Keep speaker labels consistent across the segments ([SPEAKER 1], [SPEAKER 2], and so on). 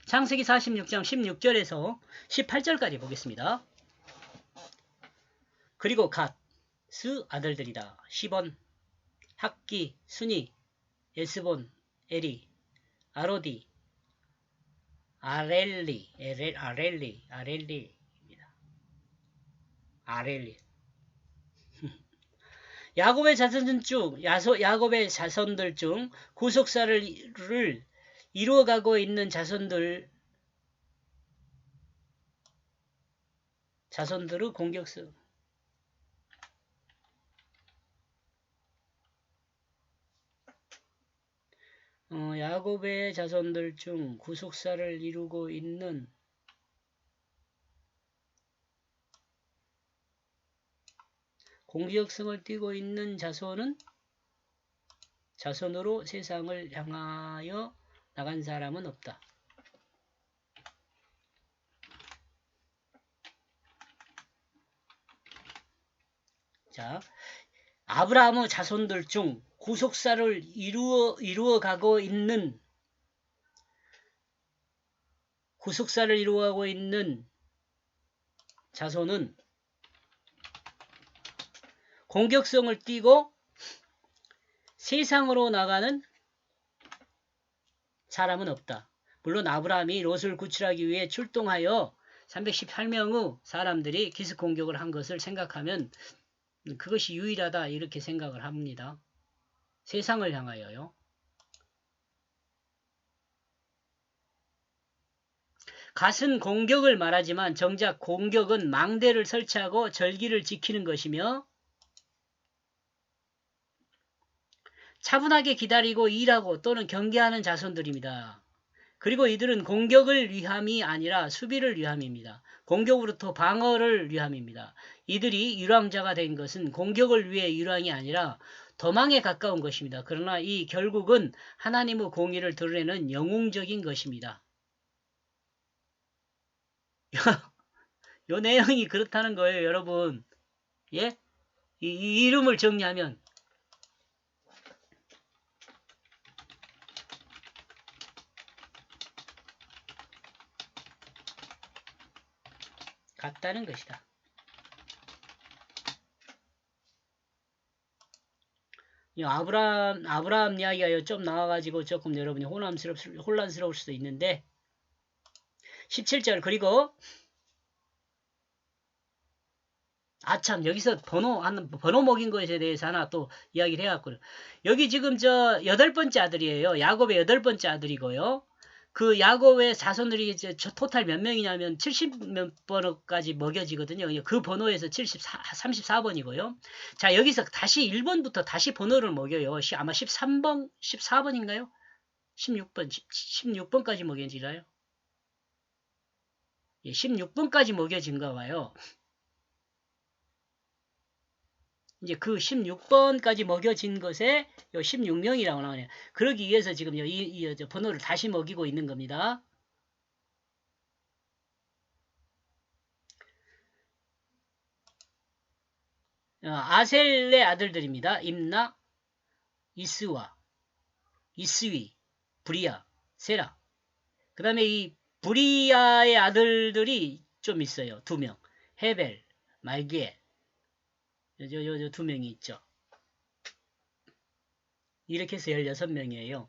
[SPEAKER 1] 창세기 46장 16절에서 18절까지 보겠습니다. 그리고 갓스 아들들이다. 시본, 학기, 순이, 에스본, 에리, 아로디, 아렐리입니다. 아렐리. 야곱의 자손들 중 구속사를 이루어가고 있는 자손들의 공격성. 야곱의 자손들 중 구속사를 이루고 있는 공격성을 띠고 있는 자손으로 세상을 향하여 나간 사람은 없다. 자, 아브라함의 자손들 중 구속사를 이루어가고 있는 자손은 공격성을 띠고 세상으로 나가는 사람은 없다. 물론 아브라함이 롯을 구출하기 위해 출동하여 318명의 사람들이 기습 공격을 한 것을 생각하면 그것이 유일하다 이렇게 생각을 합니다. 세상을 향하여요. 갓은 공격을 말하지만 정작 공격은 망대를 설치하고 절기를 지키는 것이며 차분하게 기다리고 일하고 또는 경계하는 자손들입니다. 그리고 이들은 공격을 위함이 아니라 수비를 위함입니다. 공격으로부터 방어를 위함입니다. 이들이 율왕자가 된 것은 공격을 위해 율왕이 아니라 도망에 가까운 것입니다. 그러나 이 결국은 하나님의 공의를 드러내는 영웅적인 것입니다. 요 내용이 그렇다는 거예요, 여러분. 예? 이 이름을 정리하면 같다는 것이다. 아브라함 이야기가 좀 나와가지고 조금 여러분이 혼란스러울 수도 있는데 17절 그리고 아참 여기서 번호 먹인 것에 대해서 하나 또 이야기를 해갖고 여기 지금 저 8번째 아들이에요. 야곱의 8번째 아들이고요. 그 야곱의 자손들이 이제 토탈 몇 명이냐면 70몇 번까지 먹여지거든요. 그 번호에서 34번이고요. 자, 여기서 다시 1번부터 다시 번호를 먹여요. 아마 14번인가요? 16번까지 먹여지나요? 예, 16번까지 먹여진가 봐요. 이제 그 16번까지 먹여진 것에 요 16명이라고 나오네요. 그러기 위해서 지금 이 번호를 다시 먹이고 있는 겁니다. 아셀의 아들들입니다. 임나, 이스와, 이스위, 브리아, 세라. 그 다음에 이 브리아의 아들들이 좀 있어요. 2명. 헤벨, 말기엘. 요 2명이 있죠. 이렇게 해서 16명이에요.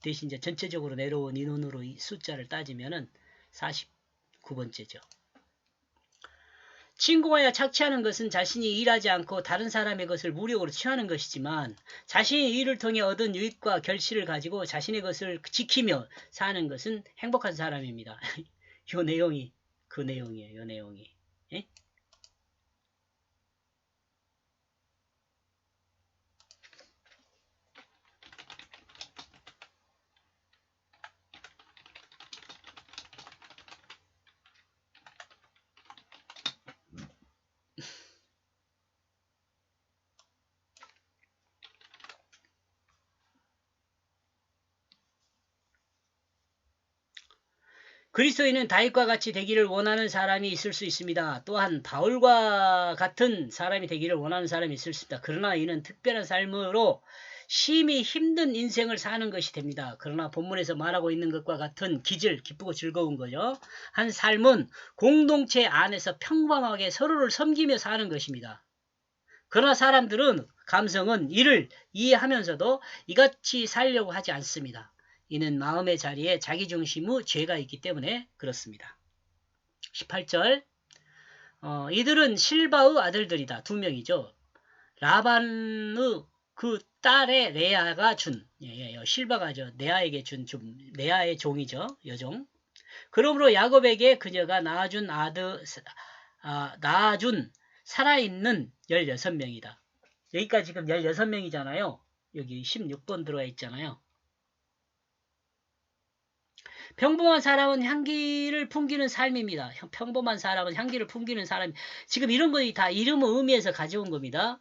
[SPEAKER 1] 대신 이제 전체적으로 내려온 인원으로 이 숫자를 따지면은 49번째죠. 친구와 착취하는 것은 자신이 일하지 않고 다른 사람의 것을 무력으로 취하는 것이지만 자신이 일을 통해 얻은 유익과 결실을 가지고 자신의 것을 지키며 사는 것은 행복한 사람입니다. 요 내용이 그 내용이에요. 요 내용이. 예? 그리스도인은 다윗과 같이 되기를 원하는 사람이 있을 수 있습니다. 또한 바울과 같은 사람이 되기를 원하는 사람이 있을 수 있다. 그러나 이는 특별한 삶으로 심히 힘든 인생을 사는 것이 됩니다. 그러나 본문에서 말하고 있는 것과 같은 기쁘고 즐거운 거죠. 한 삶은 공동체 안에서 평범하게 서로를 섬기며 사는 것입니다. 그러나 사람들은 감성은 이를 이해하면서도 이같이 살려고 하지 않습니다. 이는 마음의 자리에 자기중심의 죄가 있기 때문에 그렇습니다. 18절 이들은 실바의 아들들이다. 두 명이죠. 라반의 그 딸의 레아가 준 실바가죠. 레아에게 준 레아의 종이죠. 여종. 그러므로 야곱에게 그녀가 낳아준 살아있는 16명이다. 여기까지 지금 16명이잖아요. 여기 16번 들어와 있잖아요. 평범한 사람은 향기를 풍기는 삶입니다. 평범한 사람은 향기를 풍기는 사람. 지금 이런 것이 다 이름의 의미에서 가져온 겁니다.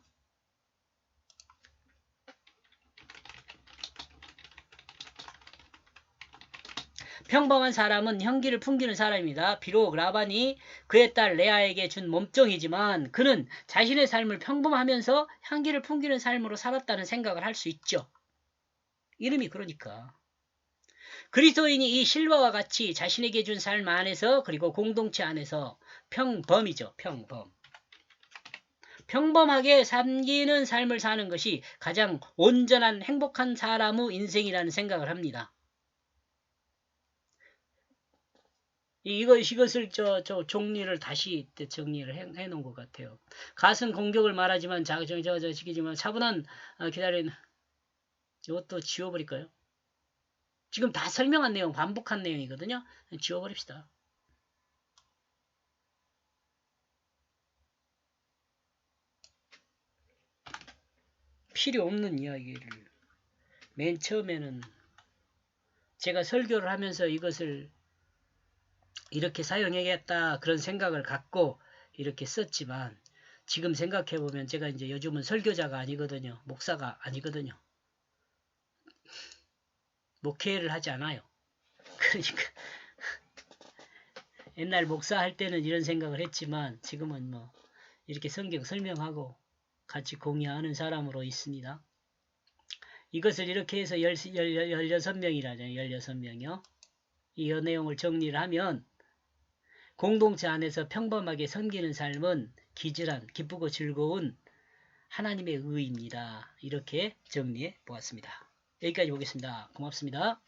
[SPEAKER 1] 평범한 사람은 향기를 풍기는 사람입니다. 비록 라반이 그의 딸 레아에게 준 몸종이지만 그는 자신의 삶을 평범하면서 향기를 풍기는 삶으로 살았다는 생각을 할 수 있죠. 이름이 그러니까. 그리스도인이 이 실바와 같이 자신에게 준 삶 안에서 그리고 공동체 안에서 평범이죠. 평범하게 섬기는 삶을 사는 것이 가장 온전한 행복한 사람의 인생이라는 생각을 합니다. 이것을 정리를 다시 정리를 해 놓은 것 같아요. 가슴 공격을 말하지만 시키지만 차분한 기다리는 이것도 지워버릴까요? 지금 다 설명한 내용 반복한 내용이거든요. 지워버립시다. 필요 없는 이야기를 맨 처음에는 제가 설교를 하면서 이것을 이렇게 사용해야겠다 그런 생각을 갖고 이렇게 썼지만 지금 생각해보면 제가 이제 요즘은 설교자가 아니거든요. 목사가 아니거든요. 목회를 하지 않아요. 그러니까 옛날 목사 할 때는 이런 생각을 했지만 지금은 뭐 이렇게 성경 설명하고 같이 공유하는 사람으로 있습니다. 이것을 이렇게 해서 16명이라잖아요. 16명이요. 이 내용을 정리를 하면 공동체 안에서 평범하게 섬기는 삶은 기쁘고 즐거운 하나님의 의입니다. 이렇게 정리해 보았습니다. 여기까지 보겠습니다. 고맙습니다.